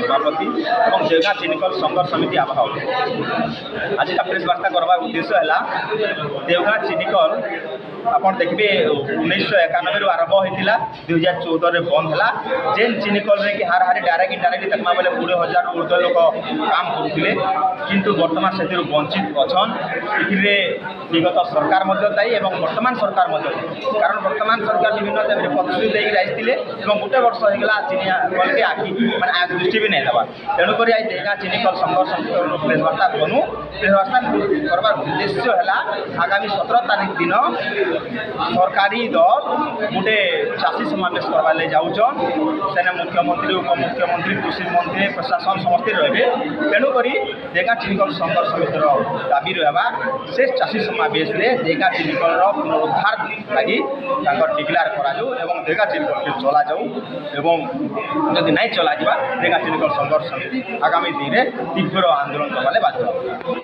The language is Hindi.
सभापति और देवगाँ चिनिकल संघर्ष समिति आवाहक। आज का प्रेस वार्ता करवार उद्देश्य है देवगाँ चिनिकल आपन देखिए 1991 रु आरंभ होता 2014 बंद है। जेन चिनिकल कि हार हारी डायरेक्ट इनडायरेक्ट देखा बेले 20,000 ऊर्ध लोक काम करुले किंतु बर्तमान से वंचित अच्छा ये विगत सरकार दायी और वर्तमान सरकार कारण वर्तमान सरकार विभिन्न प्रतिश्रुति देकर जाइए गोटे वर्ष होगा चिनिया कल के आखि मानने दृष्टि भी नहीं देवा। तेणुक आज देवगाँ चिनिकल संघर्ष समिति प्रेस वार्ता करूँ। प्रेस वार्ता करवार उद्देश्य है आगामी 17 तारीख दिन सरकारी दल गोटे चाषी समावेश करवार जाऊन से मुख्यमंत्री उपमुख्यमंत्री कृषि मंत्री प्रशासन समस्ते रे। तेणुक देवगाँ चिनिकल संघर्ष समितिर दाबी रहा से चाषी समावेश में देवगाँ चिनिकल पुनरुद्धार लगी डिक्लेयर करूँ और देवगाँ चिनिकल के चला जाऊ एवं जदि नहीं चल देवगाँ चिनिकल संघर्ष समिति आगामी दिन में तीव्र आंदोलन करने बाध्य।